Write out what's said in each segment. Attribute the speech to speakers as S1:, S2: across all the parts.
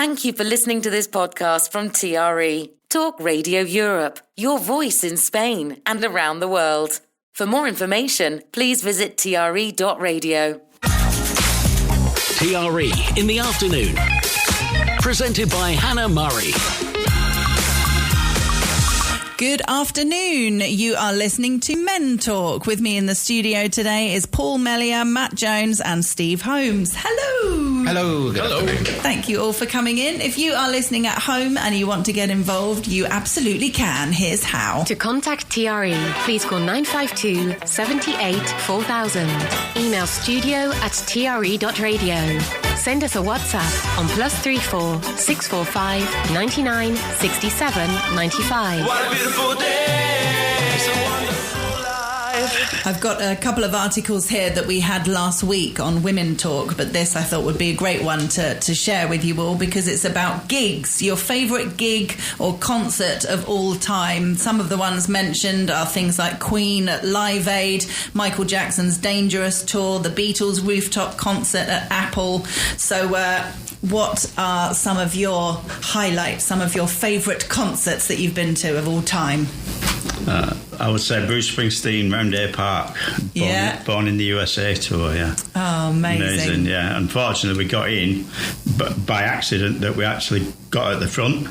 S1: Thank you for listening to this podcast from TRE, Talk Radio Europe, your voice in Spain and around the world. For more information, please visit tre.radio.
S2: TRE in the afternoon. Presented by Hannah Murray.
S3: Good afternoon. You are listening to Men Talk. With me in the studio today is Paul Mellier, Matt Jones and Steve Holmes. Hello.
S4: Hello. Good afternoon.
S3: Thank you all for coming in. If you are listening at home and you want to get involved, you absolutely can. Here's how.
S5: To contact TRE, please call 952 78 4000. Email studio@tre.radio. Send us a WhatsApp on +34 645 99 67 95.
S6: What a beautiful day. It's a wonderful life.
S3: I've got a couple of articles here that we had last week on Women Talk, but this I thought would be a great one to share with you all because it's about gigs, your favourite gig or concert of all time. Some of the ones mentioned are things like Queen at Live Aid, Michael Jackson's Dangerous Tour, the Beatles rooftop concert at Apple. So what are some of your highlights, some of your favourite concerts that you've been to of all time?
S4: I would say Bruce Springsteen, Round Day Park, Born in the USA tour, yeah.
S3: Oh, amazing.
S4: Yeah. Unfortunately, we got in but by accident that we actually got at the front,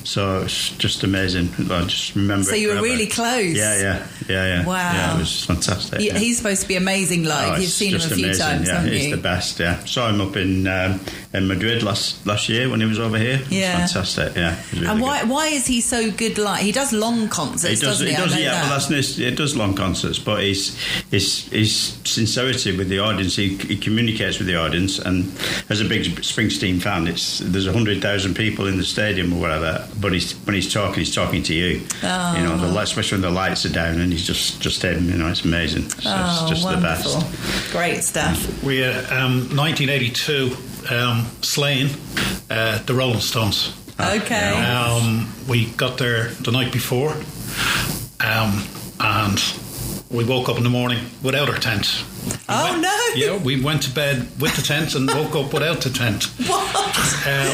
S4: so it's just amazing. I just remember
S3: So you were really close?
S4: Yeah.
S3: Wow.
S4: Yeah, it was fantastic.
S3: Yeah. He's supposed to be amazing live. You've seen him a few
S4: amazing.
S3: times, haven't you?
S4: He's the best, yeah. Saw him up in Madrid last year when he was over here.
S3: Yeah.
S4: Fantastic, yeah. Really
S3: And
S4: good.
S3: why is he so good live? He does long concerts, doesn't he?
S4: It does long concerts, but his sincerity with the audience, he communicates with the audience, and as a big Springsteen fan, there's 100,000 people in the stadium or whatever, but when he's talking to you.
S3: Oh.
S4: You know, especially when the lights are down and he's just him, you know, it's amazing. So it's just
S3: wonderful.
S4: the best.
S3: Great stuff.
S7: We 1982, Slane, the Rolling Stones.
S3: Okay.
S7: We got there the night before, and we woke up in the morning without our tent. Yeah, we went to bed with the tent and woke up without the tent.
S3: What?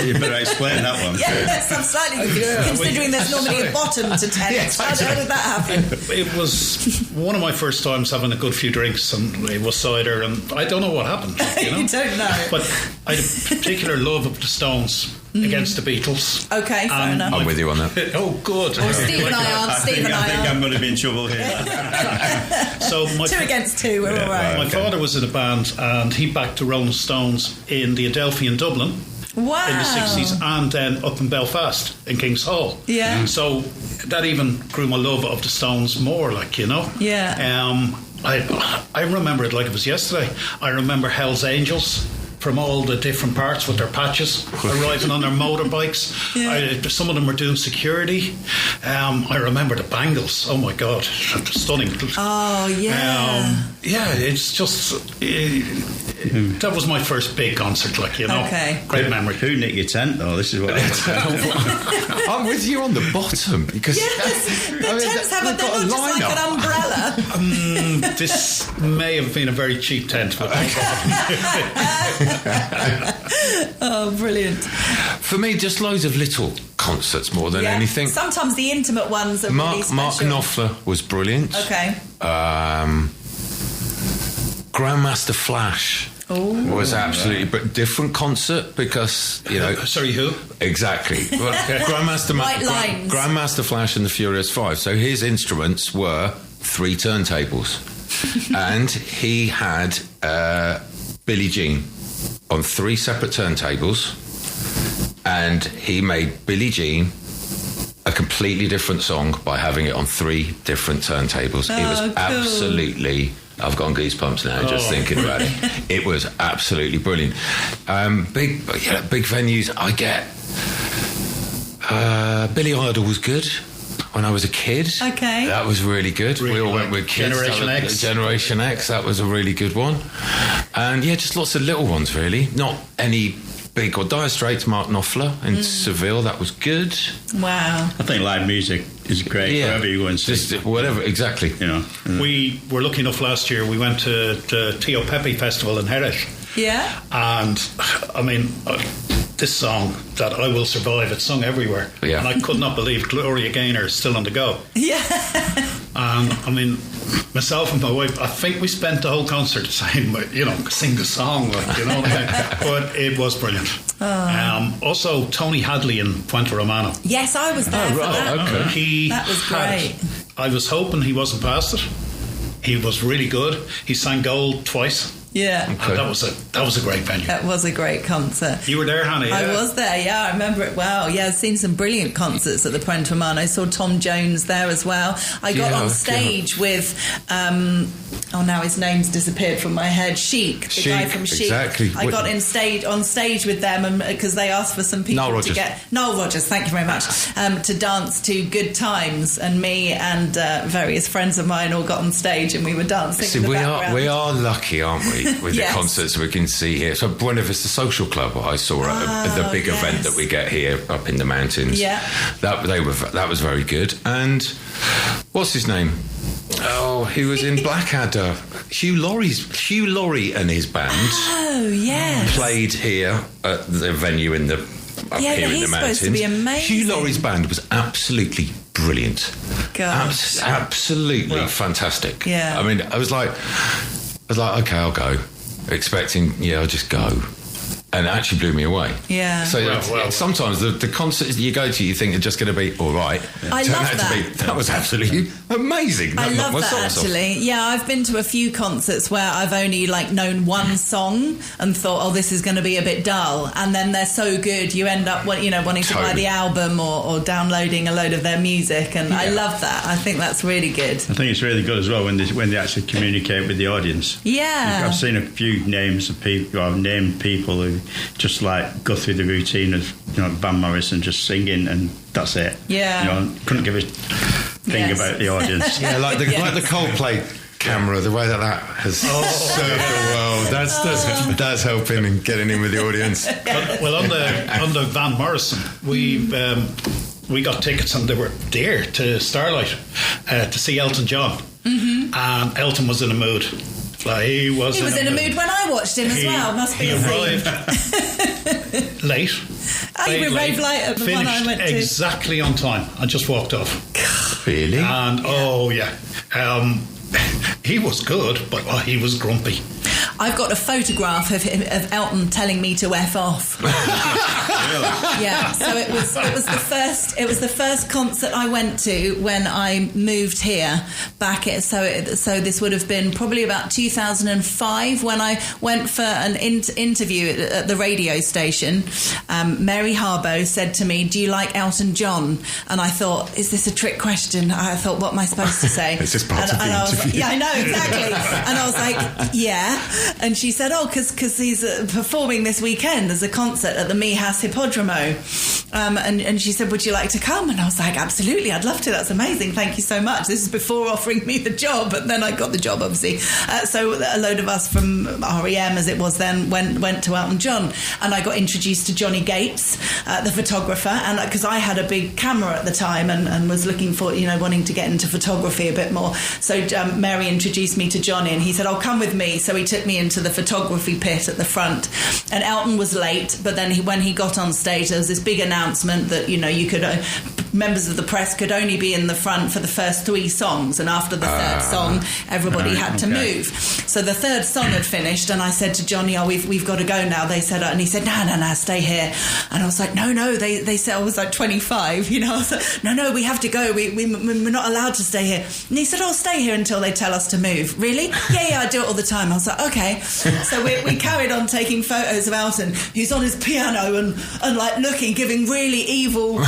S4: You better explain that one.
S3: Yes, I'm slightly considering there's normally a bottom to tent.
S7: Yes,
S3: How did that happen?
S7: It was one of my first times having a good few drinks, and it was cider, and I don't know what happened. You know?
S3: You don't know.
S7: But I had a particular love of the Stones against the Beatles.
S3: Okay, fair enough.
S8: I'm with you on that.
S7: Oh, good.
S3: Steve and I aren't.
S4: I think I'm going to be in trouble here.
S7: So
S3: 2 against 2, we're all right.
S7: My father was in a band, and he backed the Rolling Stones in the Adelphi in Dublin.
S3: Wow.
S7: In the 60s, and then up in Belfast in King's Hall.
S3: Yeah.
S7: So that even grew my love of the Stones more, like, you know.
S3: Yeah.
S7: I remember it like it was yesterday. I remember Hell's Angels from all the different parts with their patches arriving on their motorbikes.
S3: Yeah.
S7: Some of them were doing security. I remember the Bangles. Oh my God, stunning.
S3: Oh yeah.
S7: It's just that was my first big concert, like, you know.
S3: Okay.
S7: Great memory.
S4: Who nicked your tent though? This is what
S8: I'm with you on the bottom because
S3: Yes, the tents they're not just like an umbrella.
S7: This may have been a very cheap tent, but
S3: Oh, brilliant.
S8: for me, just loads of little concerts more than anything.
S3: Sometimes the intimate ones are really special.
S8: Mark Knopfler was brilliant.
S3: Okay.
S8: Grandmaster Flash was absolutely different concert because, you know...
S7: Sorry, who?
S8: Exactly. Grandmaster Flash and the Furious Five. So his instruments were 3 turntables. And he had Billie Jean on 3 separate turntables. And he made Billie Jean a completely different song by having it on 3 different turntables. It was absolutely... I've got goosebumps now just thinking about it. It was absolutely brilliant. Big venues. I get Billy Idol was good when I was a kid.
S3: Okay,
S8: that was really good.
S7: Really,
S8: we all went with kids. Generation X. That was a really good one. And just lots of little ones. Really, not any big or Dire Straits. Mark Knopfler in Seville. That was good.
S3: Wow.
S4: I think live music is great wherever you go and see.
S8: Just whatever, exactly.
S4: You know.
S7: We were lucky enough last year. We went to the Tio Pepe Festival in Jerez.
S3: Yeah.
S7: And I mean, this song that I Will Survive. It's sung everywhere.
S8: Yeah.
S7: And I could not believe Gloria Gaynor is still on the go.
S3: Yeah.
S7: I mean, myself and my wife, I think we spent the whole concert saying, sing the song, but it was brilliant. Also, Tony Hadley in Puente Romano.
S3: Yes, I was there for that.
S8: Okay.
S3: That was great.
S7: I was hoping he wasn't past it. He was really good. He sang Gold twice.
S3: Yeah.
S8: Okay.
S7: That was a great venue.
S3: That was a great concert.
S7: You were there, Hannah? Yeah?
S3: I was there, yeah, I remember it well. Yeah, I've seen some brilliant concerts at the Puente Romano. I saw Tom Jones there as well. I got on stage with, now his name's disappeared from my head, Chic, the guy from Chic.
S8: Exactly.
S3: I got on stage with them because they asked for some people to get... Noel Rodgers, thank you very much, to dance to Good Times, and me and various friends of mine all got on stage and we were dancing.
S8: See, we are lucky, aren't we? With
S3: Yes.
S8: the concerts we can see here. So Buena Vista Social Club I saw at the big event that we get here up in the mountains.
S3: Yeah.
S8: That was very good. And what's his name? Oh, he was in Blackadder. Hugh Laurie and his band played here at the venue in the here in the mountains.
S3: Supposed to be amazing.
S8: Hugh Laurie's band was absolutely brilliant. Absolutely fantastic.
S3: Yeah.
S8: I mean, I was like, okay, I'll go. Expecting, I'll just go. And it actually blew me away.
S3: Yeah.
S8: So sometimes the concerts that you go to, you think are just going to be all right.
S3: I love that.
S8: That was absolutely amazing.
S3: I love that, actually. Yeah, I've been to a few concerts where I've only known one song and thought, this is going to be a bit dull, and then they're so good you end up wanting to buy the album or downloading a load of their music, and I love that. I think that's really good.
S4: I think it's really good as well when they actually communicate with the audience.
S3: Yeah.
S4: I've seen a few names of people, or named people who just go through the routine of Van Morrison just singing, and that's it.
S3: Yeah.
S4: Couldn't give a thing about the audience.
S8: Yeah, like the Coldplay camera, the way that has served the world. That's helping and getting in with the audience.
S7: Well, on the Van Morrison, we got tickets and they were dear to Starlight to see Elton John. Mm-hmm. And Elton was in a mood. He was in a mood
S3: when I watched him as well. Must be
S7: he arrived late.
S3: You arrived late at the one I went to.
S7: Exactly on time. I just walked off.
S8: Really?
S7: And he was good, but he was grumpy.
S3: I've got a photograph of Elton telling me to F off. Yeah, so it was the first concert I went to when I moved here back. So this would have been probably about 2005 when I went for an interview at the radio station. Mary Harbo said to me, "Do you like Elton John?" And I thought, is this a trick question? I thought, what am I supposed to say?
S8: It's just part of the interview.
S3: I know, exactly. And I was like, yeah. And she said, because he's performing this weekend. There's a concert at the Mijas Hippodromo. And she said, would you like to come? And I was like, absolutely, I'd love to. That's amazing. Thank you so much. This is before offering me the job. But then I got the job, obviously. So a load of us from REM, as it was then, went to Elton John. And I got introduced to Johnny Gates, the photographer. And because I had a big camera at the time and was looking for, wanting to get into photography a bit more. So Mary introduced me to Johnny, and he said, "Oh, come with me." So he took me into the photography pit at the front. And Elton was late, but then when he got on stage, there was this big announcement that you could members of the press could only be in the front for the first 3 songs, and after the third song, everybody had to move. So the third song had finished, and I said to Johnny, "Oh, we've got to go now." They said, and he said, "No, stay here." And I was like, "No." They said, I was like 25, I was like, "No, we have to go. We're not allowed to stay here." And he said, "Oh, stay here until they tell us to move." "Really?" Yeah, I do it all the time. I was like, "Okay." So we carried on taking photos of Elton, who's on his piano and like giving really evil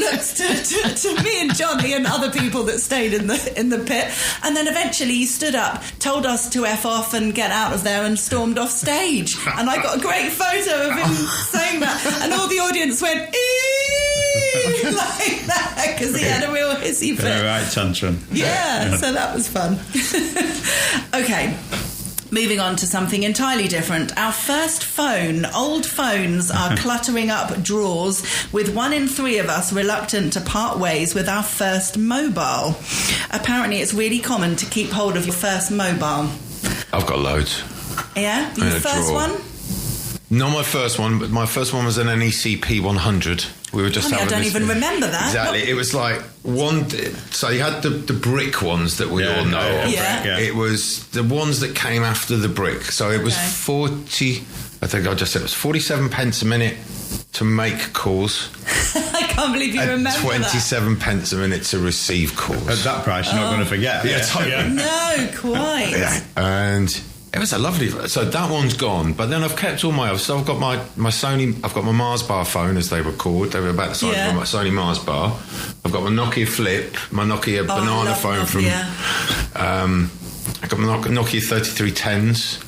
S3: looks to me and Johnny and other people that stayed in the pit. And then eventually he stood up, told us to F off and get out of there, and stormed off stage. And I got a great photo of him saying that, and all the audience went "Eee!" like that, because he had a real hissy fit.
S4: Yeah, right, tantrum.
S3: Yeah, so that was fun. Okay. Moving on to something entirely different. Our first phone. Old phones are cluttering up drawers, with 1 in 3 of us reluctant to part ways with our first mobile. Apparently, it's really common to keep hold of your first mobile.
S8: I've got loads.
S3: Yeah? Your first one?
S8: Not my first one, but my first one was an NEC P100. We were just
S3: I
S8: having
S3: don't
S8: this
S3: even
S8: thing.
S3: remember that.
S8: Exactly. It was like one. So you had the brick ones that we all know.
S3: Yeah.
S8: It was the ones that came after the brick. So it was 40. I think I just said it was 47 pence a minute to make calls.
S3: I can't believe you
S8: and
S3: remember
S8: 27 pence a minute to receive calls.
S4: At that price, you're not going to forget.
S8: Yeah, totally.
S3: that. No, quite.
S8: Yeah. And it was a lovely. So that one's gone, but then I've kept all my. So I've got my Sony. I've got my Mars Bar phone, as they were called. They were about the size of my Sony Mars Bar. I've got my Nokia Flip, my Nokia banana phone from. I've got my Nokia 3310s.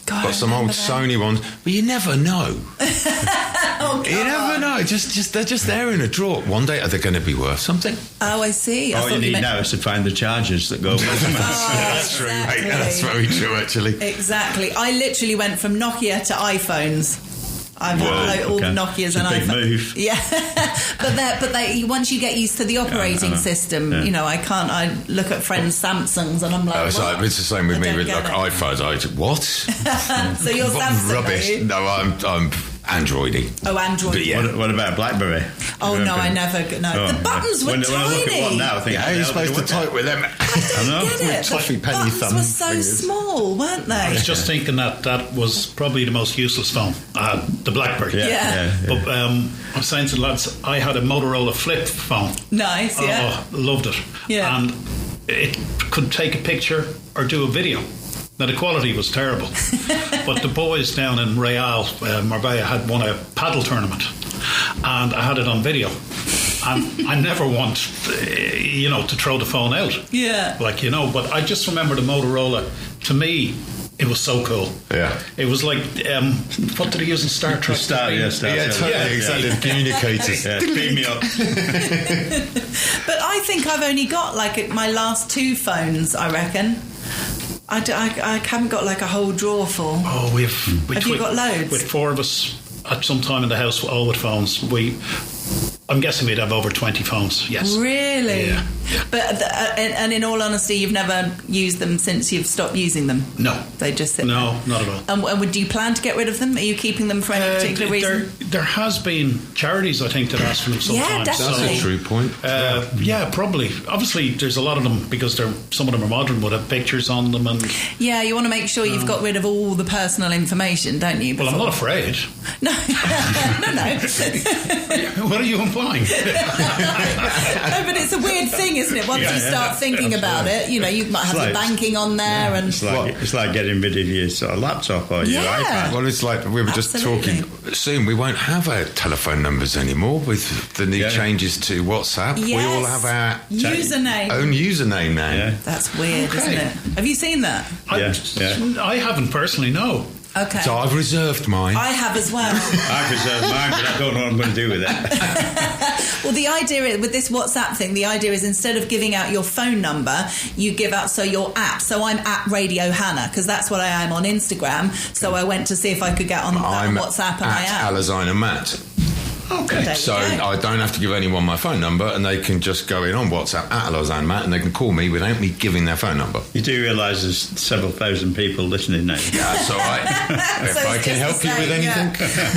S3: God,
S8: got some old Sony ones, but you never know. You never know. Just they're just there in a drawer. One day, are they going to be worth something?
S3: Oh, I see.
S4: All you need now is to find the chargers that go with them.
S8: That's true, mate. That's very true, actually.
S3: Exactly. I literally went from Nokia to iPhones. I've had all the Nokias and
S4: big
S3: iPhones.
S4: move.
S3: Yeah, but they once you get used to the operating system, you know, I look at friends' Samsungs and I'm like,
S8: it's the same with me with like iPhones. What?
S3: So you're
S8: What
S3: Samsung,
S8: rubbish.
S3: are you?
S8: No, I'm Androidy.
S3: Oh, Android.
S8: But yeah.
S4: What about BlackBerry?
S3: Oh no, I never. No, the buttons were
S4: when
S3: tiny.
S4: I look at one now, I think,
S8: How are you supposed to type with them?
S3: I know. Get it.
S8: Toffee
S3: The
S8: penny
S3: buttons
S8: thumb
S3: were so
S8: fingers.
S3: small, weren't they?
S7: I was just thinking that was probably the most useless phone, the BlackBerry.
S3: Yeah.
S7: But I was saying to the lads, I had a Motorola flip phone.
S3: Nice, yeah.
S7: Oh, loved it.
S3: Yeah.
S7: And it could take a picture or do a video. Now, the quality was terrible. But the boys down in Real, Marbella, had won a paddle tournament. And I had it on video. And I never want, to throw the phone out.
S3: Yeah.
S7: But I just remember the Motorola, to me, it was so cool.
S8: Yeah.
S7: It was like, what did they use in Star Trek?
S4: Star.
S8: Yeah, totally. Exactly. The communicators.
S4: Yeah, beam me up.
S3: But I think I've only got like my last two phones, I reckon. I haven't got like a whole drawer full.
S7: Oh,
S3: Have you got loads?
S7: With four of us at some time in the house, all with phones. I'm guessing we'd have over 20 phones. Yes.
S3: Really?
S7: Yeah.
S3: But and in all honesty, you've never used them since you've stopped using them.
S7: No.
S3: They just sit
S7: No,
S3: there.
S7: not at all.
S3: And do you plan to get rid of them? Are you keeping them for any particular reason?
S7: There has been charities, I think, that ask for them sometimes.
S3: Yeah, definitely.
S8: That's a true point.
S7: Yeah, probably. Obviously, there's a lot of them because some of them are modern, would have pictures on them, and
S3: Yeah, you want to make sure you've got rid of all the personal information, don't you?
S7: well, I'm not afraid.
S3: No, no.
S7: What are you implying?
S3: No, but it's a weird thing, isn't it? Once you start thinking about it, you might have your banking on there, and
S4: It's like getting rid of your sort of laptop or your iPad.
S8: Well, it's like we were just
S3: Absolutely.
S8: talking. Soon we won't have our telephone numbers anymore with the new changes to WhatsApp. We all have our
S3: username.
S8: own username now.
S4: Yeah.
S3: That's weird, isn't it? Have you seen that?
S7: I haven't personally, no.
S3: Okay.
S8: So I've reserved mine.
S3: I have as well.
S4: I preserve mine, but I don't know what I'm going to do with it.
S3: Well, the idea is, with this WhatsApp thing, the idea is instead of giving out your phone number, you give out your app. So I'm at Radio Hannah because that's what I am on Instagram. So I went to see if I could get on WhatsApp and I am.
S8: Alazina Matt.
S7: Okay.
S8: So I don't have to give anyone my phone number, and they can just go in on WhatsApp at Alazina Matt, and they can call me without me giving their phone number.
S4: You do realise there's several thousand people listening now.
S8: Yeah, that's all right. If
S3: So
S8: I
S3: it's
S8: can
S3: just
S8: help
S3: the
S8: you with
S3: same,
S8: anything.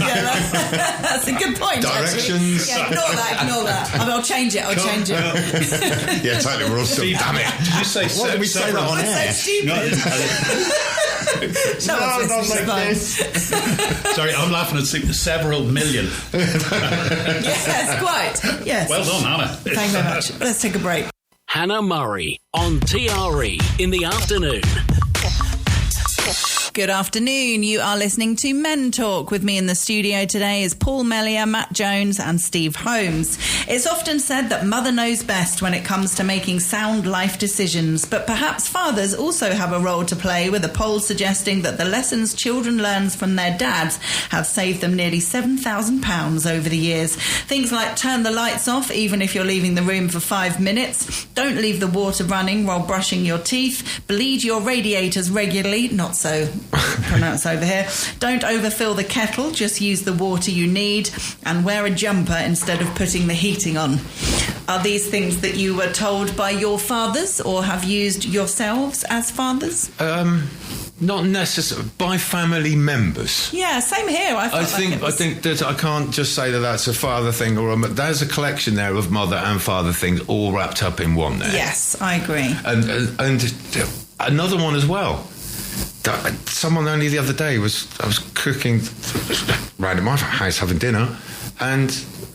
S3: Yeah, that's a good point.
S8: Directions.
S3: Actually. Yeah, ignore that. I'll change it.
S8: Yeah, totally. We're all still. Damn it!
S7: Did you say
S8: Why did we say that on
S3: That's
S8: air?
S3: so stupid.
S8: Not like this.
S7: Sorry, I'm laughing at several million.
S3: Yes, quite. Yes.
S7: Well done, Anna.
S3: Thank you very much. Let's take a break.
S2: Hannah Murray on TRE in the afternoon.
S3: Good afternoon. You are listening to Men Talk. With me in the studio today is Paul Mellier, Matt Jones and Steve Holmes. It's often said that mother knows best when it comes to making sound life decisions, but perhaps fathers also have a role to play, with a poll suggesting that the lessons children learn from their dads have saved them nearly £7,000 over the years. Things like turn the lights off even if you're leaving the room for 5 minutes, don't leave the water running while brushing your teeth, bleed your radiators regularly, not so pronounced over here, don't overfill the kettle, just use the water you need, and wear a jumper instead of putting the heating on. Are these things that you were told by your fathers or have used yourselves as fathers?
S8: Not necessarily by family members.
S3: Yeah, same here. I
S8: think that I can't just say that that's a father thing or there's a collection there of mother and father things all wrapped up in one there.
S3: Yes, I agree.
S8: And another one as well. Someone only the other day I was cooking round at my house having dinner, and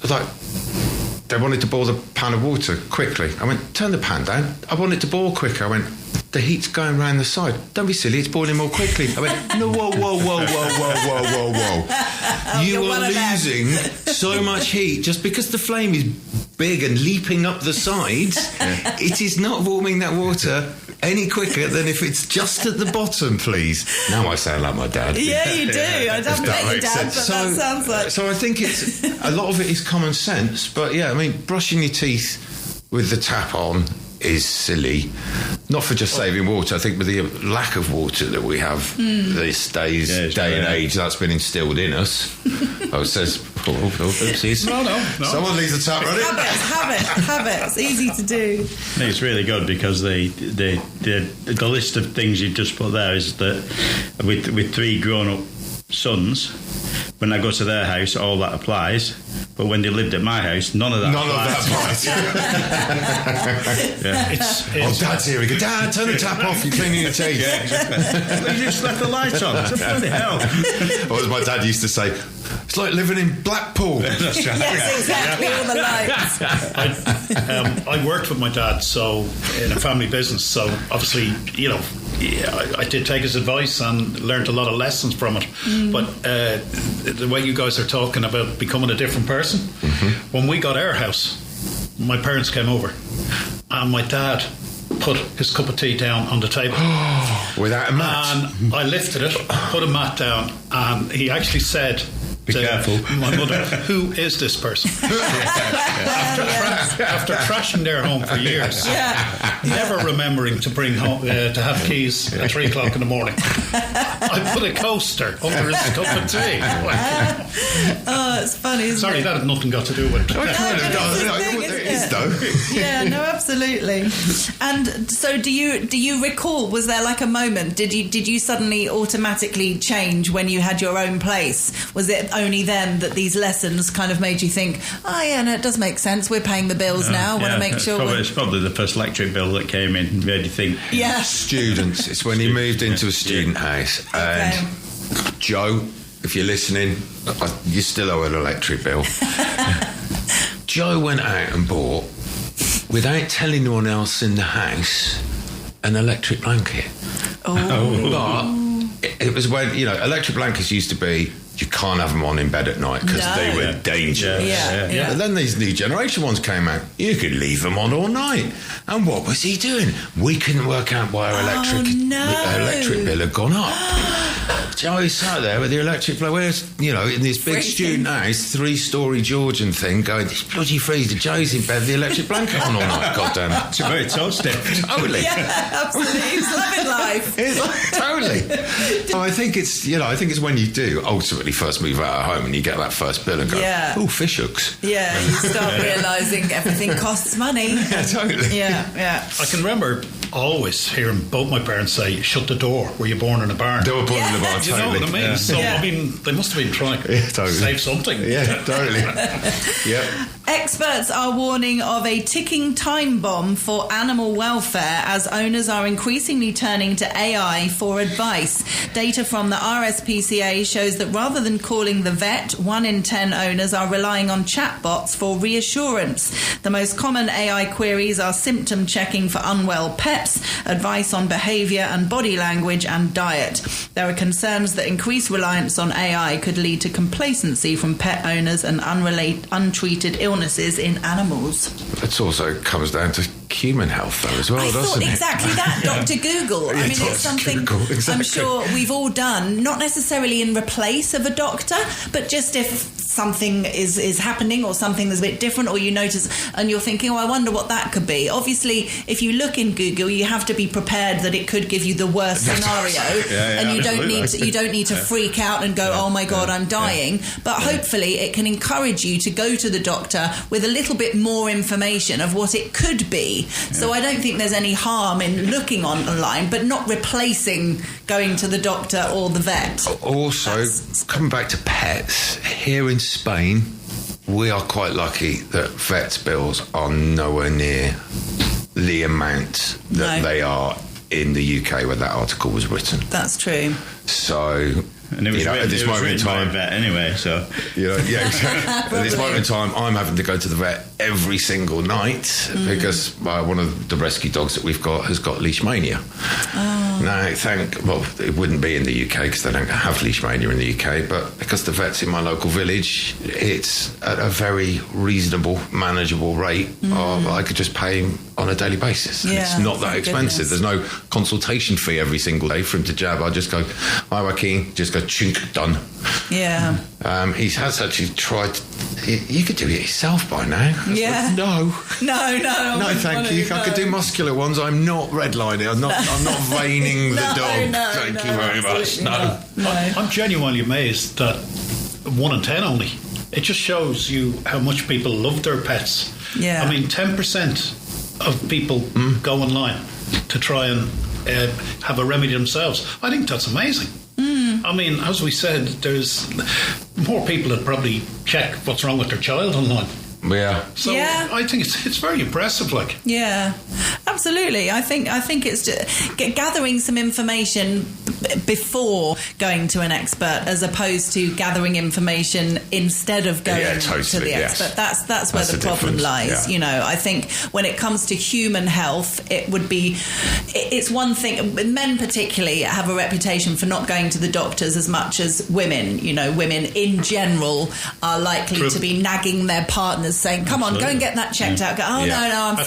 S8: like they wanted to boil the pan of water quickly. I went, turn the pan down. I want it to boil quicker. I went, the heat's going round the side. Don't be silly, it's boiling more quickly. I went, no, whoa. You are losing so much heat just because the flame is big and leaping up the sides. It is not warming that water any quicker than if it's just at the bottom, please. Now I sound like my dad.
S3: Yeah, you do. I don't bet your dad, but that sounds like...
S8: So I think it's a lot of it is common sense, but yeah, I mean, brushing your teeth with the tap on is silly. Not for just saving water. I think with the lack of water that we have these days, day and age, that's been instilled in us. Oh, it says, oopsies.
S7: No.
S8: Someone leaves the tap running.
S3: Habits. Easy to do.
S4: I think it's really good because the list of things you've just put there is that with 3 grown-up sons, when I go to their house, all that applies. But when they lived at my house, none of that applies.
S8: Dad's here. We go, Dad, turn the tap off. You're cleaning your teeth.
S4: Yeah, exactly. You just left the lights on. What the hell?
S8: Or as my dad used to say, it's like living in Blackpool.
S3: Yes, exactly. All the lights.
S7: I worked with my dad, so in a family business. So obviously, I did take his advice and learned a lot of lessons from it. But the way you guys are talking about becoming a different person, when we got our house, my parents came over, and my dad put his cup of tea down on the table
S8: without a mat,
S7: and I lifted it, put a mat down, and he actually said,
S4: be careful.
S7: My mother, who is this person? After trashing their home for years, never remembering to bring home to have keys at 3 o'clock in the morning, I put a coaster under his cup of tea.
S3: Oh, it's funny.
S7: Sorry, that had nothing got to do with it.
S8: It is though.
S3: Yeah, no, absolutely. And so, do you recall? Was there like a moment? Did you suddenly automatically change when you had your own place? Was it only then that these lessons kind of made you think, oh yeah, no, it does make sense. We're paying the bills now. I want to make sure.
S4: It's probably the first electric bill that came in and made you think.
S3: Yeah.
S8: Students. It's when you moved into a student house. And Joe, if you're listening, you still owe an electric bill. Joe went out and bought, without telling anyone else in the house, an electric blanket. But it was when, electric blankets used to be, you can't have them on in bed at night because they were dangerous.
S3: Yeah.
S8: But then these new generation ones came out. You could leave them on all night. And what was he doing? We couldn't work out why our electric bill had gone up. Joey sat there with the electric bill, in this big student house, 3-story Georgian thing, going, this bloody freezer. Joe's in bed with the electric blanket on all night. God damn it.
S4: It's very toasty.
S8: Totally.
S3: Yeah, absolutely. He's loving life.
S8: Totally. So I think it's when you do ultimately first move out of home and you get that first bill and go, oh, fish hooks.
S3: Yeah, you start realising everything costs money.
S8: Yeah, totally.
S3: Yeah.
S7: I can remember always hearing both my parents say, shut the door, were you born in a barn?
S8: They were born in a barn,
S7: you know what I mean?
S8: Yeah.
S7: So, they must have been trying to save something.
S8: Yeah, totally. Yep.
S3: Experts are warning of a ticking time bomb for animal welfare as owners are increasingly turning to AI for advice. Data from the RSPCA shows that rather than calling the vet, 1 in 10 owners are relying on chatbots for reassurance. The most common AI queries are symptom checking for unwell pets, advice on behaviour and body language, and diet. There are concerns that increased reliance on AI could lead to complacency from pet owners and untreated illnesses in animals.
S8: It also comes down to human health, though, as well, doesn't it?
S3: Exactly that, Dr. Google. I mean, it's something I'm sure we've all done, not necessarily in replace of a doctor, but just if something is happening or something that's a bit different, or you notice and you're thinking, I wonder what that could be. Obviously, if you look in Google, you have to be prepared that it could give you the worst scenario, and you don't need to freak out and go, oh my God, I'm dying. But hopefully it can encourage you to go to the doctor with a little bit more information of what it could be. So I don't think there's any harm in looking online, but not replacing going to the doctor or the vet.
S8: Also, coming back to pets, here in Spain, we are quite lucky that vets' bills are nowhere near the amount that they are in the UK where that article was written.
S3: That's true.
S8: So...
S4: And it was at this moment in time, vet anyway. So
S8: exactly. At this moment in time, I'm having to go to the vet every single night because one of the rescue dogs that we've got has got leash mania. Now, it wouldn't be in the UK because they don't have leash mania in the UK, but because the vet's in my local village, it's at a very reasonable, manageable rate. I could just pay him on a daily basis.
S3: Yeah,
S8: it's not that expensive. There's no consultation fee every single day for him to jab. I just go, hi Joaquin, just go chink, done.
S3: Yeah.
S8: He has actually tried. You could do it yourself by now.
S3: Yeah.
S8: No, thank you.
S3: No.
S8: I could do muscular ones. I'm not redlining. I'm not veining the dog. Thank you very much. No.
S7: I'm genuinely amazed that 1 in 10 only. It just shows you how much people love their pets.
S3: Yeah.
S7: I mean, 10% of people go online to try and have a remedy themselves. I think that's amazing. I mean, as we said, there's more people that probably check what's wrong with their child online.
S8: Yeah.
S7: So I think it's very impressive. Like.
S3: Yeah, absolutely. I think it's just gathering some information before going to an expert, as opposed to gathering information instead of going to the expert. That's where the problem lies.
S8: Yeah.
S3: You know, I think when it comes to human health, it's one thing. Men particularly have a reputation for not going to the doctors as much as women. You know, women in general are likely to be nagging their partners, saying, come on, go and get that checked out. Go, no, I'm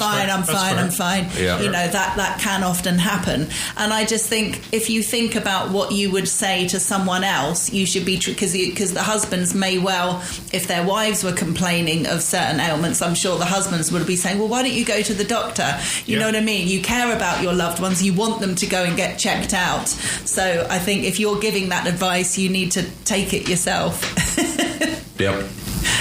S3: fine.
S8: Yeah.
S3: You know, that can often happen. And I just think if you think about what you would say to someone else, you should be, because the husbands may well, if their wives were complaining of certain ailments, I'm sure the husbands would be saying, well, why don't you go to the doctor? You know what I mean? You care about your loved ones. You want them to go and get checked out. So I think if you're giving that advice, you need to take it yourself.
S8: Yep.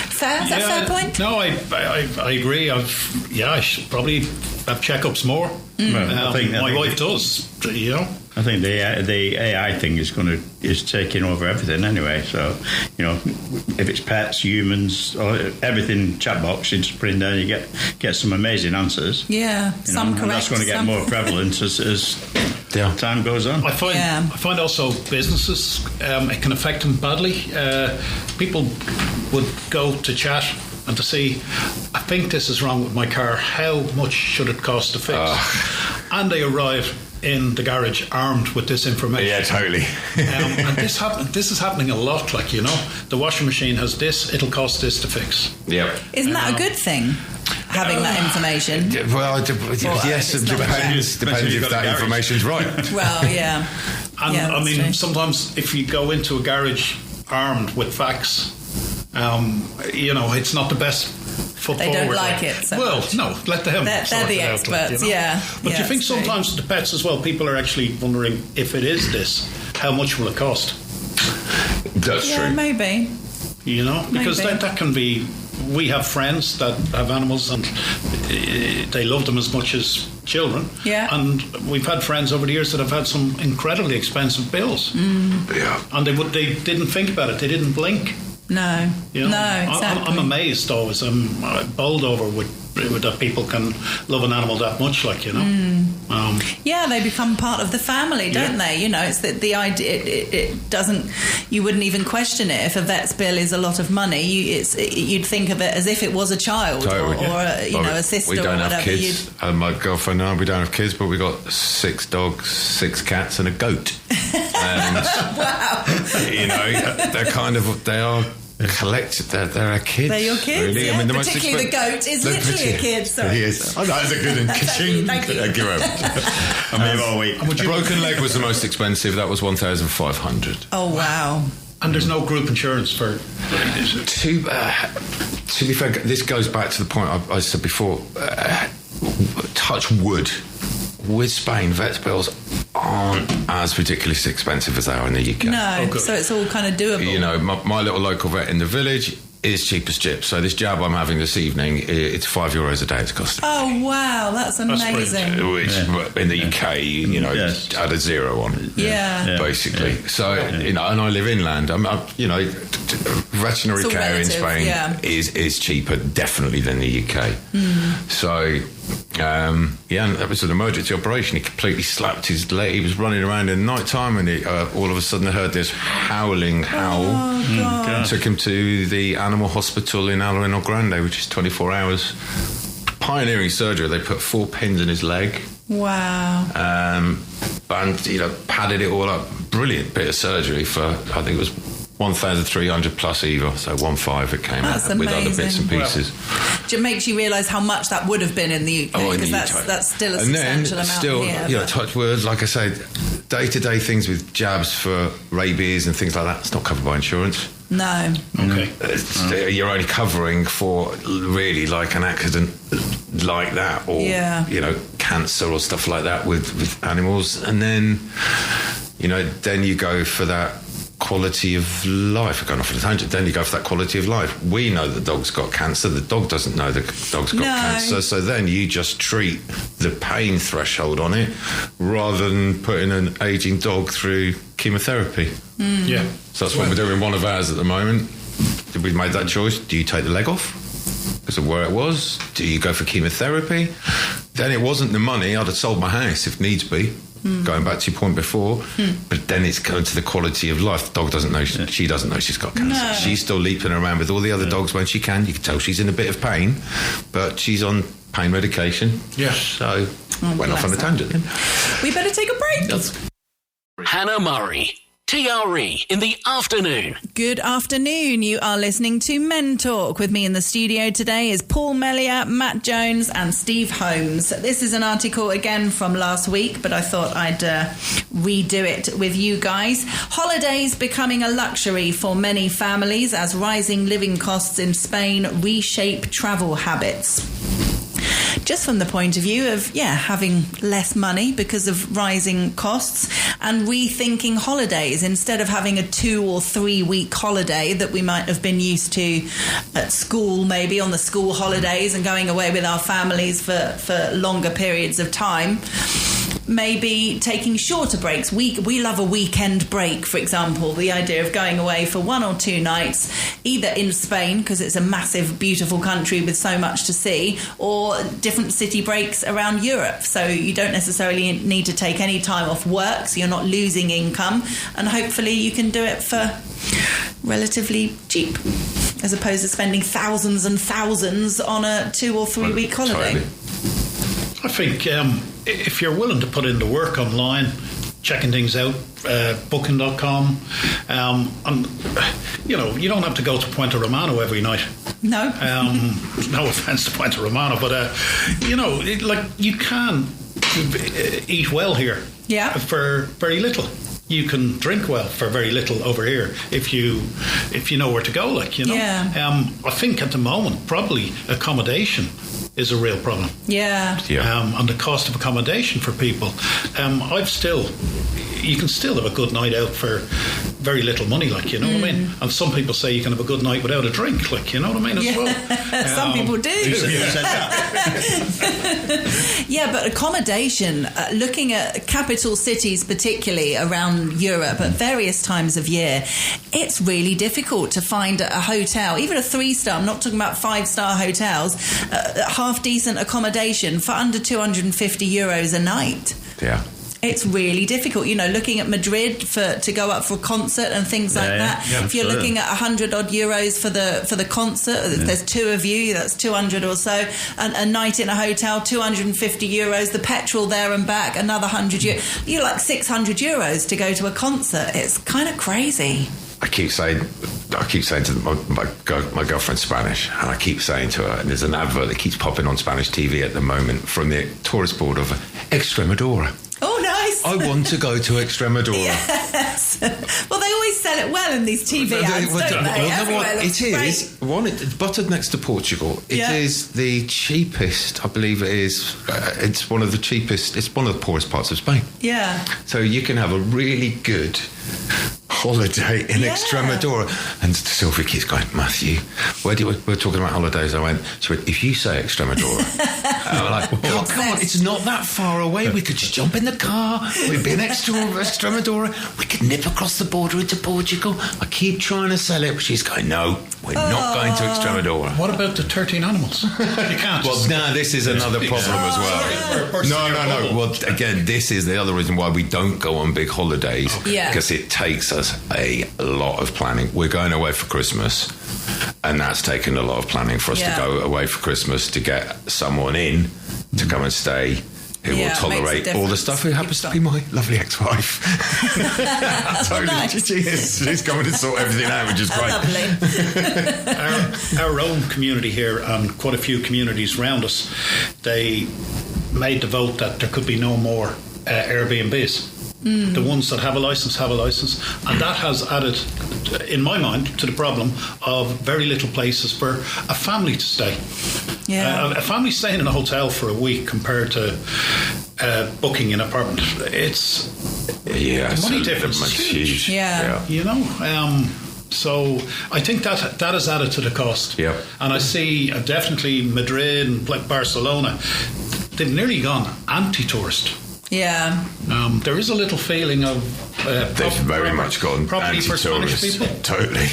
S3: Fair? Is that a fair point?
S7: No, I agree. I should probably have checkups more.
S4: I think
S7: my wife does. You know.
S4: I think the AI thing is taking over everything anyway. So, you know, if it's pets, humans, or everything, chatbox, you just put in there and you get some amazing answers.
S3: Yeah, some correct.
S4: And that's going to get more prevalent as time goes on.
S7: I find also businesses, it can affect them badly. People would go to chat and to see, I think this is wrong with my car, how much should it cost to fix? And they arrive in the garage armed with this information.
S8: Yeah, totally.
S7: And this is happening a lot, like, you know, the washing machine has this, it'll cost this to fix.
S8: Yeah.
S3: Isn't that a good thing, having that information?
S8: Well, yes, it depends if that information's right.
S3: Well, yeah.
S7: And
S3: yeah,
S7: I mean,
S3: true.
S7: sometimes if you go into a garage armed with facts, you know, it's not the best foot
S3: they
S7: forward.
S3: Don't like it so
S7: well,
S3: much.
S7: no, let them
S3: They're the experts,
S7: out, like, you know?
S3: yeah.
S7: But
S3: yeah,
S7: you think sometimes the pets as well, people are actually wondering if it is this, how much will it cost?
S8: That's true.
S3: Maybe.
S7: You know, because that can be. We have friends that have animals and they love them as much as children.
S3: Yeah.
S7: And we've had friends over the years that have had some incredibly expensive bills.
S8: Yeah.
S7: And they didn't think about it. They didn't blink.
S3: No.
S7: You know?
S3: No, exactly.
S7: I'm amazed always. I'm bowled over with that people can love an animal that much, like, you know.
S3: Yeah, they become part of the family, don't they? You know, it's the idea. It doesn't. You wouldn't even question it if a vet's bill is a lot of money. You'd think of it as if it was a child or a sister.
S8: We don't
S3: or whatever.
S8: have kids. My girlfriend and I, we don't have kids, but we got 6 dogs, 6 cats, and a goat. And,
S3: wow.
S8: You know, they are collected. They're our kids.
S3: They're your kids.
S8: Really.
S3: Yeah.
S8: I mean,
S3: particularly the goat is literally a kid. Sorry.
S8: He is. Oh, that is a good one.
S3: Thank you.
S8: Thank you very much.
S4: Broken leg
S8: was the most expensive. That was 1,500.
S3: Oh wow.
S7: And there's no group insurance for...
S8: To be fair, this goes back to the point I said before. Touch wood. With Spain, vet bills aren't as ridiculously expensive as they are in the UK.
S3: No, so it's all kind of doable.
S8: You know, my little local vet in the village is cheap as chips. So this jab I'm having this evening, it's €5 a day it's costing.
S3: Oh, wow, that's amazing.
S8: Which in the UK, you know, add a zero on. Basically. So, you know, and I live inland. You know, veterinary care in Spain is cheaper, definitely, than the UK. So... and that was an emergency operation. He completely slapped his leg. He was running around in the night time, and all of a sudden I heard this howling howl.
S3: God.
S8: Took him to the animal hospital in Aloreno Grande, which is 24 hours. Pioneering surgery. They put 4 pins in his leg.
S3: Wow.
S8: And, you know, padded it all up. Brilliant bit of surgery for, I think it was 1,300 plus EVA, so 1.5 it came out with other bits and pieces.
S3: It makes you realise how much that would have been in the UK, because that's still a substantial amount
S8: still,
S3: here.
S8: You know, touch words, like I say, day-to-day things with jabs for rabies and things like that, it's not covered by insurance.
S3: No.
S7: Okay.
S8: You're only covering for really like an accident like that, or you know, cancer or stuff like that with animals, and then you know, then you go for that quality of life. Going off on a tangent, then you go for that quality of life. We know the dog's got cancer. The dog doesn't know the dog's got cancer. So then you just treat the pain threshold on it rather than putting an aging dog through chemotherapy.
S7: Yeah.
S8: So that's what we're doing in one of ours at the moment. Did we make that choice? Do you take the leg off because of where it was? Do you go for chemotherapy? Then it wasn't the money. I'd have sold my house if needs be. Going back to your point before, but then it's going to the quality of life. The dog doesn't know, she doesn't know she's got cancer.
S3: No.
S8: She's still leaping around with all the other dogs when she can. You can tell she's in a bit of pain, but she's on pain medication.
S7: Yeah.
S8: So went off on a tangent.
S3: We better take a break.
S2: Hannah Murray, TRE in the afternoon.
S3: Good afternoon. You are listening to Men Talk. With me in the studio today is Paul Mellier, Matt Jones and Steve Holmes. This is an article again from last week, but I thought I'd redo it with you guys. Holidays becoming a luxury for many families as rising living costs in Spain reshape travel habits. Just from the point of view of, having less money because of rising costs and rethinking holidays instead of having a 2 or 3 week holiday that we might have been used to at school, maybe on the school holidays and going away with our families for longer periods of time. Maybe taking shorter breaks. We love a weekend break, for example. The idea of going away for 1 or 2 nights, either in Spain, because it's a massive, beautiful country with so much to see, or different city breaks around Europe. So you don't necessarily need to take any time off work, so you're not losing income. And hopefully you can do it for relatively cheap, as opposed to spending thousands and thousands on a 2 or 3 week holiday.
S8: Totally.
S7: I think if you're willing to put in the work online, checking things out, booking.com, and you know, you don't have to go to Puente Romano every night.
S3: No.
S7: No offense to Puente Romano, but you know, you can eat well here.
S3: Yeah.
S7: For very little. You can drink well for very little over here if you know where to go.
S3: Yeah.
S7: I think at the moment probably accommodation is a real problem.
S3: Yeah.
S7: And the cost of accommodation for people. You can still have a good night out for very little money, what I mean? And some people say you can have a good night without a drink, as well.
S3: Some people do. Yeah, but accommodation, looking at capital cities, particularly around Europe at various times of year, it's really difficult to find a hotel, even a 3-star, I'm not talking about 5-star hotels, half-decent accommodation for under €250 a night.
S8: Yeah.
S3: It's really difficult, looking at Madrid to go up for a concert and things like that.
S4: Yeah,
S3: if you're looking at 100 odd euros for the concert, if there's 2 of you, that's 200 or so. And a night in a hotel, 250 euros. The petrol there and back, another 100 euros. You're like 600 euros to go to a concert. It's kind of crazy.
S8: I keep saying to my girlfriend's Spanish, and I keep saying to her, and there's an advert that keeps popping on Spanish TV at the moment from the tourist board of Extremadura.
S3: Oh, nice.
S8: I want to go to Extremadura.
S3: Yes. Well, they always sell it well in these TV ads, don't they? Everywhere looks
S8: great. It's buttered next to Portugal. It is the cheapest, I believe it is. It's one of the cheapest. It's one of the poorest parts of Spain.
S3: Yeah.
S8: So you can have a really good holiday in Extremadura. And Sylvia keeps going, Matthew, we're talking about holidays. She went, if you say Extremadura. I'm like, well, come on, it's not that far away. We could just jump in the car. We'd be in Extremadura. We could nip across the border into Portugal. I keep trying to sell it, but she's going, no, we're not going to Extremadura.
S7: What about the 13 animals? You can't.
S8: Well, no, this is another problem as well. No. Well, again, this is the other reason why we don't go on big holidays. Because it takes us a lot of planning. We're going away for Christmas, and that's taken a lot of planning for us to go away for Christmas, to get someone in to come and stay who will tolerate all the stuff, who happens to be my lovely ex-wife. Totally. Nice. She's coming to sort everything out, which is great.
S7: Our own community here, and quite a few communities around us, they made the vote that there could be no more Airbnbs. The ones that have a license, and that has added, in my mind, to the problem of very little places for a family to stay. A family staying in a hotel for a week compared to booking an apartment, it's the money difference is huge. You know. So I think that has added to the cost. And I see definitely Madrid and Barcelona, they've nearly gone anti-tourist. There is a little feeling of
S8: they've very much gone
S7: property for Spanish people.
S8: Totally.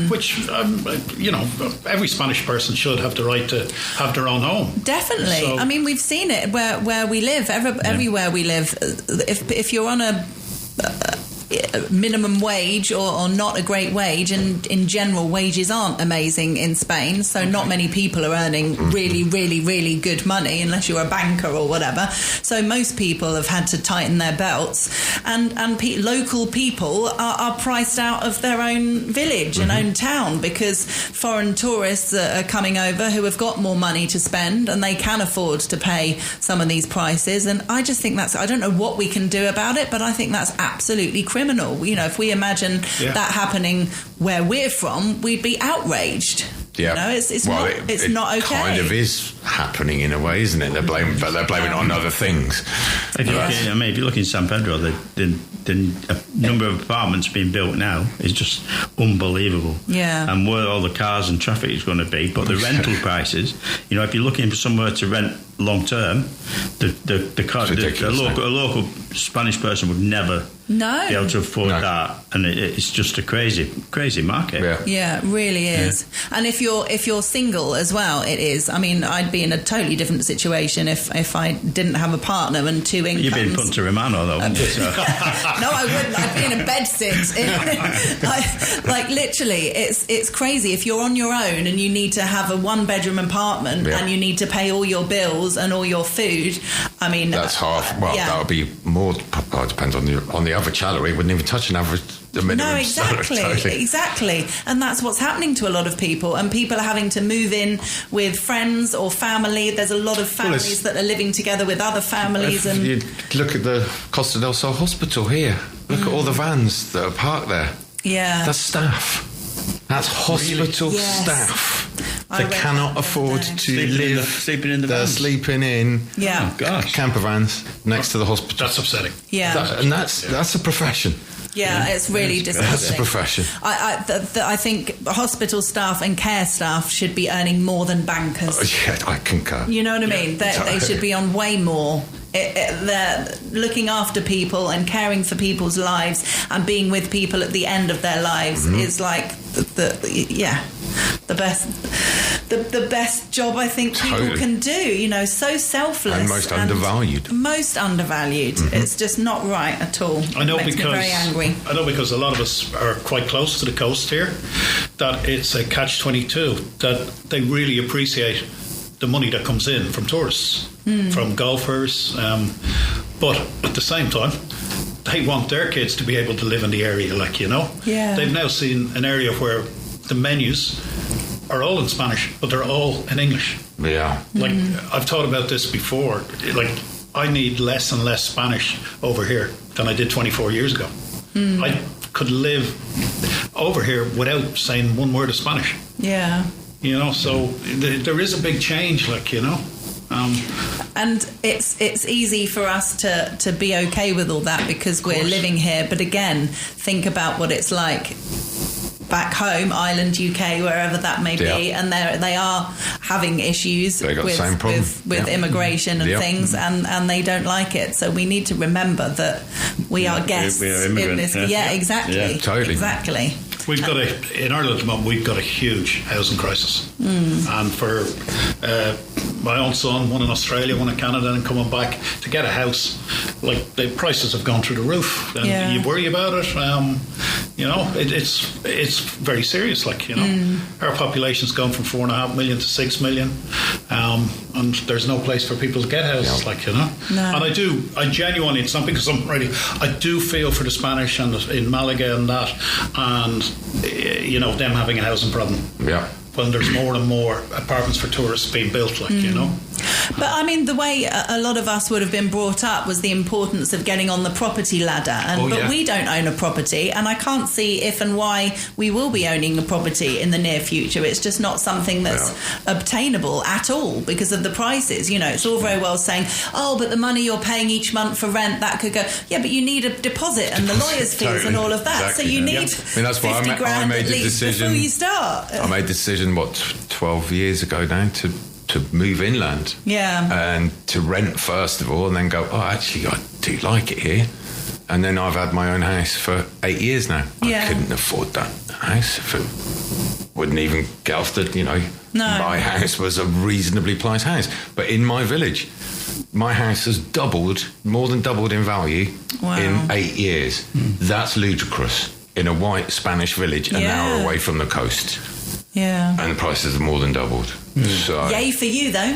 S7: Which every Spanish person should have the right to have their own home.
S3: Definitely. So, I mean, we've seen it where we live, everywhere we live. If you're on a minimum wage or not a great wage, and in general wages aren't amazing in Spain, so not many people are earning really, really, really good money unless you're a banker or whatever. So most people have had to tighten their belts, and local people are priced out of their own village and own town, because foreign tourists are coming over who have got more money to spend and they can afford to pay some of these prices. And I just think I don't know what we can do about it, but I think that's absolutely criminal. You know, if we imagine that happening where we're from, we'd be outraged. You know, it's not okay. It
S8: kind of is happening in a way, isn't it? They're blaming it on other things.
S4: If you look in San Pedro, the number of apartments being built now is just unbelievable. And where all the cars and traffic is going to be, but the rental prices, you know, if you're looking for somewhere to rent long term, a local Spanish person would never be able to afford that, and it's just a crazy market.
S3: It really is. And if you're single as well, it is. I mean, I'd be in a totally different situation if I didn't have a partner and two incomes.
S4: You'd be in Punta Romano though, wouldn't you?
S3: No, I wouldn't. I'd be in a bed sit. Like literally, it's crazy. If you're on your own and you need to have a 1-bedroom apartment and you need to pay all your bills and all your food, I mean,
S8: that's half. Well, that would be more. It depends on the average salary. Wouldn't even touch an average.
S3: No, exactly. And that's what's happening to a lot of people. And people are having to move in with friends or family. There's a lot of families that are living together with other families.
S8: And you look at the Costa del Sol Hospital here. Look at all the vans that are parked there. That's staff. That's hospital staff. They cannot afford to live.
S4: Sleeping in the
S8: They're
S4: vans.
S8: sleeping in camper vans next to the hospital.
S7: That's upsetting.
S8: That's a profession.
S3: It's really disgusting.
S8: That's a profession.
S3: I think hospital staff and care staff should be earning more than bankers.
S8: I concur.
S3: You know what I mean? They should be on way more. They're looking after people and caring for people's lives and being with people at the end of their lives is like the best job I think people can do. You know, so selfless
S8: and most undervalued.
S3: It's just not right at all.
S7: I know,
S3: it makes me very angry.
S7: I know, because a lot of us are quite close to the coast here, that it's a catch-22, that they really appreciate the money that comes in from tourists, from golfers, but at the same time they want their kids to be able to live in the area, they've now seen an area where the menus are all in Spanish but they're all in English. I've thought about this before, I need less and less Spanish over here than I did 24 years ago. I could live over here without saying one word of Spanish.
S3: Yeah.
S7: You know, so there is a big change, like, you know.
S3: And it's easy for us to be okay with all that because we're living here. But again, think about what it's like back home, Ireland, UK, wherever that may be, and they are having issues with immigration and things, and they don't like it. So we need to remember that we are guests
S4: we are immigrants.
S3: in this. Yeah, exactly.
S8: Yeah, totally.
S3: Exactly.
S7: We've got in Ireland at the moment, we've got a huge housing crisis. And for my own son, one in Australia, one in Canada, and coming back to get a house, like the prices have gone through the roof. And you worry about it. You know, it's very serious. Like, you know, our population's gone from 4.5 million to 6 million, and there's no place for people to get houses. Like, you know, and I genuinely, it's not because I'm ready. I do feel for the Spanish and in Malaga and that, and you know, them having a housing problem.
S8: Yeah.
S7: When there's more and more apartments for tourists being built, like, you know.
S3: But I mean, the way a lot of us would have been brought up was the importance of getting on the property ladder. But we don't own a property, and I can't see if and why we will be owning a property in the near future. It's just not something that's obtainable at all because of the prices. You know, it's all very well saying, oh, but the money you're paying each month for rent, that could go. Yeah, but you need a deposit and the lawyer's fees and all of that. Exactly. So you need
S8: that's why
S3: 50 grand
S8: I made
S3: at
S8: the
S3: least
S8: decision,
S3: before you start.
S8: I made the decision, 12 years ago now, to move inland.
S3: Yeah.
S8: And to rent first of all, and then go, oh, actually, I do like it here. And then I've had my own house for 8 years now.
S3: Yeah.
S8: I couldn't afford that house. If it wouldn't even get off the, you know, my house was a reasonably priced house. But in my village, my house has more than doubled in value in 8 years. That's ludicrous. In a white Spanish village, an hour away from the coast.
S3: Yeah.
S8: And the prices have more than doubled. So,
S3: yay for you, though.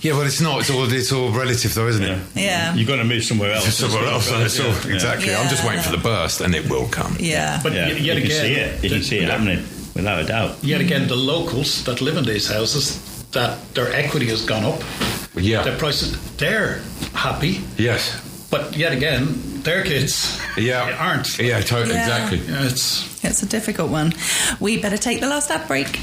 S8: Yeah, well, it's not. It's all relative, though, isn't it?
S3: Yeah.
S4: You've got to move somewhere else.
S8: Exactly.
S3: Yeah.
S8: I'm just waiting for the burst, and it will come.
S3: Yeah.
S7: But yet
S4: you
S7: again,
S4: can see it. You can see it happening, without a doubt.
S7: Yet again, the locals that live in these houses, that their equity has gone up.
S8: Yeah.
S7: Their prices, they're happy.
S8: Yes.
S7: But yet again, their kids aren't.
S8: Yeah, totally, exactly.
S7: Yeah,
S3: it's a difficult one. We better take the last ad break.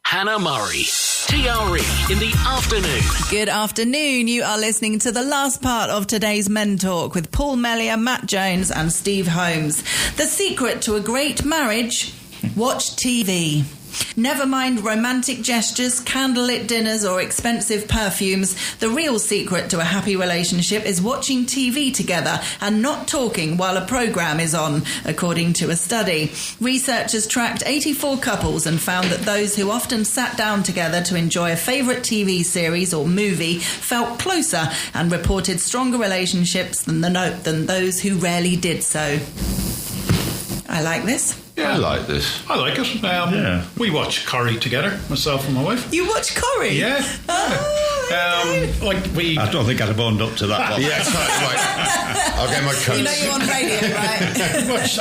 S2: Hannah Murray, TRE in the afternoon.
S3: Good afternoon. You are listening to the last part of today's Men Talk with Paul Mellier, Matt Jones and Steve Holmes. The secret to a great marriage? Watch TV. Never mind romantic gestures, candlelit dinners or expensive perfumes. The real secret to a happy relationship is watching TV together and not talking while a programme is on, according to a study. Researchers tracked 84 couples and found that those who often sat down together to enjoy a favourite TV series or movie felt closer and reported stronger relationships than those who rarely did so. I like this.
S7: Yeah,
S8: I like this.
S7: I like it. We watch Corrie together, myself and my wife.
S3: You watch Corrie?
S7: Yeah.
S4: I don't think I'd have owned up to that one.
S8: Yeah, right. I'll get my coats.
S3: You know you're on radio, right?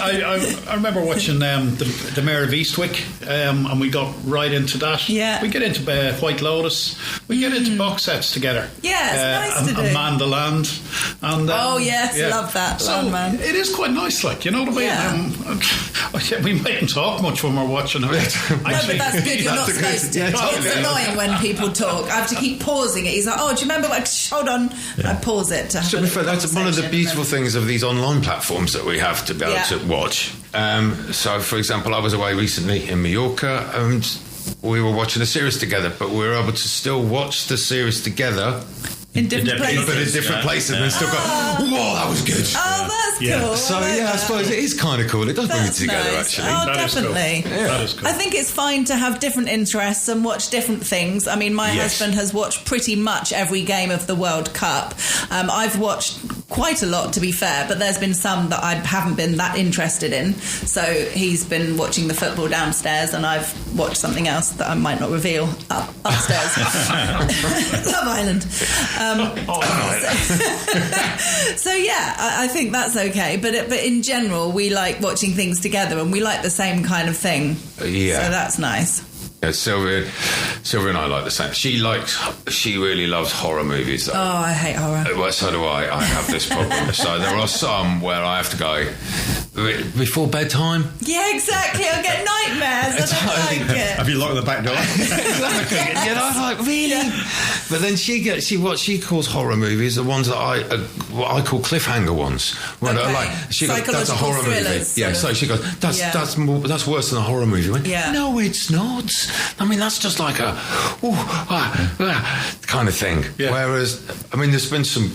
S7: I remember watching the Mayor of Eastwick, and we got right into that.
S3: Yeah.
S7: We get into White Lotus. We get into box sets together.
S3: Yeah, it's nice to do.
S7: And Man the Land. And,
S3: love that.
S7: So
S3: Land, man.
S7: it is quite nice, like, you know what I mean?
S3: Yeah.
S7: We mightn't talk much when we're watching it.
S3: No, but that's good. You're not supposed to. It's annoying when people talk. I have to keep pausing it. He's like, oh, do you remember? Hold on. I pause it to have a little
S8: that's one of the beautiful things of these online platforms that we have to be able to watch. So, for example, I was away recently in Mallorca and we were watching a series together, but we were able to still watch the series together
S3: in different places.
S8: But in different places and still go, whoa, that was good.
S3: Oh, that's cool.
S8: So, I suppose it is kind of cool. It does bring it together,
S3: nice.
S8: actually.
S3: Oh,
S7: that
S3: definitely.
S7: Is cool. That is cool.
S3: I think it's fine to have different interests and watch different things. I mean, my husband has watched pretty much every game of the World Cup. I've watched quite a lot, to be fair, but there's been some that I haven't been that interested in. So he's been watching the football downstairs and I've watched something else that I might not reveal upstairs. Love Island. So I think that's okay. But in general, we like watching things together and we like the same kind of thing.
S8: Yeah.
S3: So that's nice.
S8: Yeah, Sylvia and I like the same. She really loves horror movies, though.
S3: Oh, I hate horror.
S8: Well, so do I. I have this problem. So there are some where I have to go, before bedtime.
S3: Yeah, exactly. I'll get nightmares. I don't like it.
S4: Have you locked the back door?
S8: You know, like, really? Yeah. But then what she calls horror movies are ones that what I call cliffhanger ones. When she goes, that's a horror movie. Yeah, so she goes, that's worse than a horror movie. Went, no, it's not. I mean, that's just like a kind of thing. Yeah. Whereas, I mean, there's been some.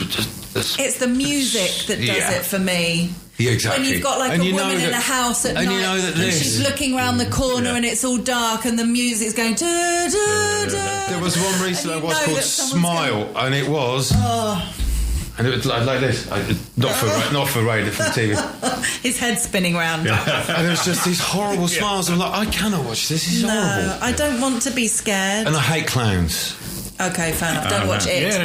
S3: It's the music that does it for me.
S8: Yeah, exactly.
S3: When you've got like a woman in a house at night, and she's looking around the corner and it's all dark and the music's going.
S8: There was one recently I watched called Smile, and it was. And it was like this, not for radio, for TV.
S3: His head spinning round.
S8: And there was just these horrible smiles. I'm like, I cannot watch this. This is horrible.
S3: I don't want to be scared.
S8: And I hate clowns.
S3: Okay, fair enough. Don't watch it.
S8: Yeah,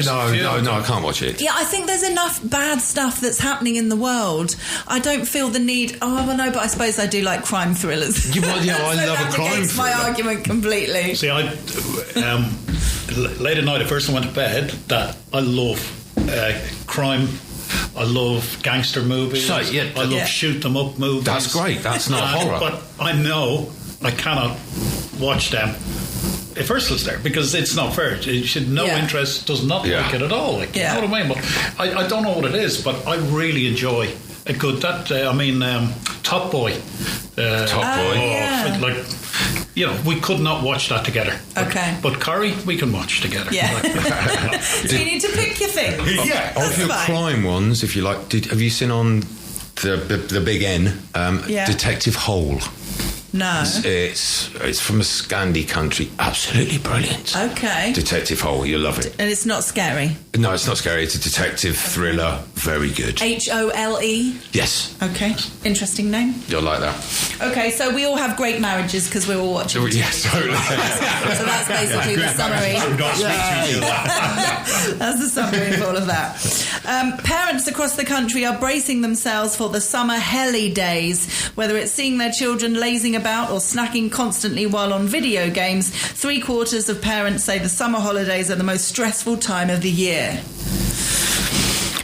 S8: no, I can't watch it.
S3: Yeah, I think there's enough bad stuff that's happening in the world. I don't feel the need. Oh, well, no, but I suppose I do like crime thrillers.
S8: I love a crime thriller.
S3: My argument completely.
S7: See, late at night, I first went to bed. That I love crime. I love gangster movies. I love shoot them up movies.
S8: That's great. That's not horror.
S7: But I know I cannot watch them if Ursula's there, because it's not fair. She had no interest, does not like it at all. Like, you know what I mean? But I don't know what it is, but I really enjoy a good. Top Boy.
S8: Top Boy.
S7: Like, you know, we could not watch that together.
S3: Okay.
S7: But Corrie, we can watch together.
S3: Yeah. So you need to pick your thing.
S7: Yeah.
S8: Of your crime ones, if you like, have you seen on the Big N, Detective Hole?
S3: No.
S8: It's from a Scandi country. Absolutely brilliant.
S3: Okay.
S8: Detective Hole, you'll love it.
S3: And it's not scary?
S8: No, it's not scary. It's a detective thriller. Very good.
S3: HOLE?
S8: Yes.
S3: Okay. Interesting name.
S8: You'll like that.
S3: Okay, so we all have great marriages because we're all watching.
S8: Yes, totally.
S3: So that's basically the summary. That's the summary of all of that. Parents across the country are bracing themselves for the summer helly days, whether it's seeing their children lazing about or snacking constantly while on video games. 3/4 of parents say the summer holidays are the most stressful time of the year.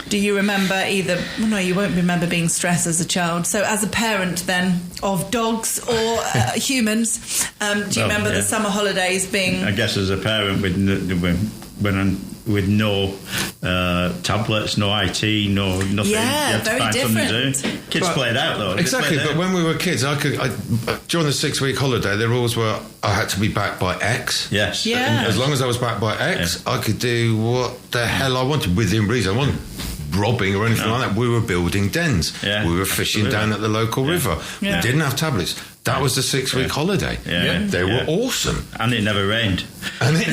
S3: Do you remember either? Well, no, you won't remember being stressed as a child. So, as a parent, then, of dogs or humans, do you remember the summer holidays being?
S4: I guess as a parent with no tablets, no IT, no nothing.
S3: Yeah,
S4: you had to
S3: very
S4: find
S3: different.
S4: Something to do. Kids played out though.
S8: Exactly, but when we were kids, during the 6-week holiday, there always were. I had to be back by X.
S4: Yes.
S3: Yeah.
S8: As long as I was back by X, I could do what the hell I wanted within reason. I wasn't robbing or anything like that. We were building dens.
S4: Yeah,
S8: we were fishing down at the local river.
S3: Yeah.
S8: We didn't have tablets. That was the 6-week holiday.
S4: Yeah.
S8: They were awesome.
S4: And it never rained.
S8: And it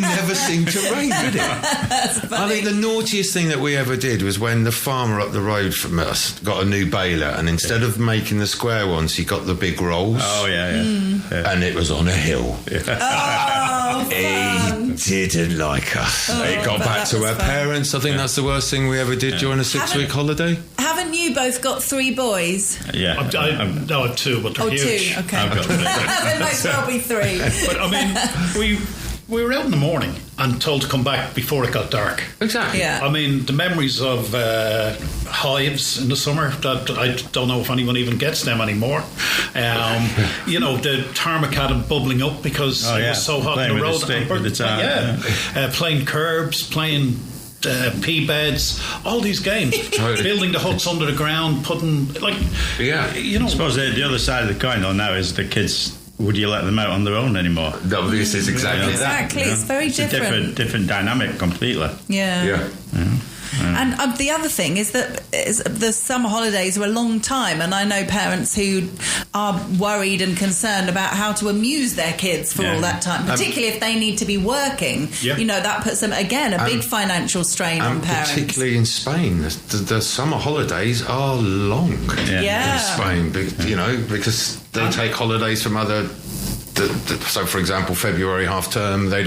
S8: never seemed to rain, did it? I think the naughtiest thing that we ever did was when the farmer up the road from us got a new baler, and instead of making the square ones, he got the big rolls.
S4: Oh, yeah.
S8: And it was on a hill.
S3: Oh,
S8: he didn't like us. It got back to our parents. I think that's the worst thing we ever did during a 6-week holiday.
S3: Haven't you both got 3 boys?
S4: Yeah.
S7: No, I have 2, but they're huge.
S3: 2, okay. There might well be 3.
S7: But I mean, we were out in the morning and told to come back before it got dark.
S8: Exactly.
S3: Yeah.
S7: I mean, the memories of hives in the summer, that I don't know if anyone even gets them anymore. You know, the tarmac bubbling up because it was so hot
S4: playing
S7: on the road. Playing curbs, playing pea beds, all these games. Building the huts under the ground, putting, you know.
S4: I suppose the other side of the coin, though, now is the kids. Would you let them out on their own anymore?
S8: No, this is exactly that.
S3: Exactly, it's very different.
S4: A different dynamic completely.
S3: Yeah. And the other thing is that the summer holidays are a long time, and I know parents who are worried and concerned about how to amuse their kids for all that time, particularly if they need to be working.
S7: Yeah.
S3: You know, that puts them, again, a big financial strain on parents.
S8: Particularly in Spain, the summer holidays are long in Spain, you know, because they take holidays from other... So, for example, February half term, they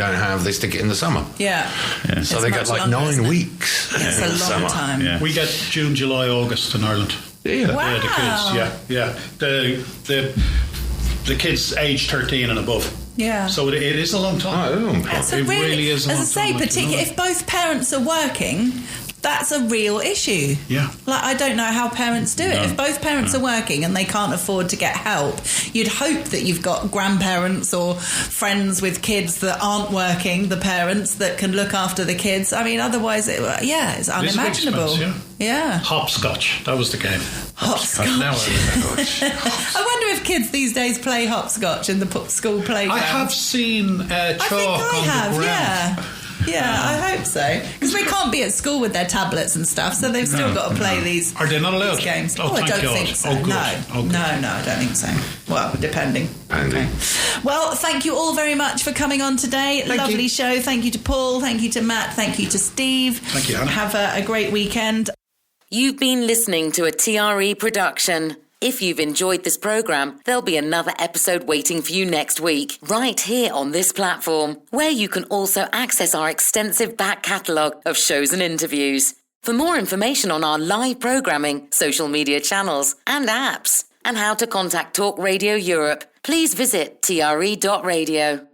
S8: stick it in the summer.
S3: Yeah.
S8: So they get like longer, 9 weeks.
S3: It's a long time.
S4: Yeah.
S7: We get June, July, August in Ireland.
S8: Yeah.
S3: Wow.
S7: The kids, the kids aged 13 and above.
S3: Yeah.
S7: So it is a long time.
S8: Oh,
S3: So
S7: it really is a long
S3: as I say,
S7: time.
S3: particularly if both parents are working, that's a real issue.
S7: Yeah.
S3: Like, I don't know how parents do it. If both parents are working and they can't afford to get help, you'd hope that you've got grandparents or friends with kids that aren't working, the parents that can look after the kids. I mean, otherwise, it's unimaginable. Yeah.
S7: Hopscotch. That was the game.
S3: Hopscotch.
S7: Now I remember.
S3: I wonder if kids these days play hopscotch in the school playground.
S7: I have seen chalk
S3: I
S7: on the ground.
S3: Yeah, I hope so. Because they can't be at school with their tablets and stuff, so they've still got to play these.
S7: Are they not allowed?
S3: These games?
S7: Oh,
S3: I
S7: thank
S3: don't
S7: God.
S3: think so.
S7: Oh, good.
S3: No,
S7: Oh, good.
S3: no, I don't think so. Well, depending.
S8: Andy.
S3: Well, thank you all very much for coming on today. Lovely
S7: you.
S3: show. Thank you to Paul. Thank you to Matt. Thank you to Steve.
S7: Thank you, Hannah.
S3: Have a great weekend.
S1: You've been listening to a TRE production. If you've enjoyed this programme, there'll be another episode waiting for you next week, right here on this platform, where you can also access our extensive back catalogue of shows and interviews. For more information on our live programming, social media channels and apps, and how to contact Talk Radio Europe, please visit tre.radio.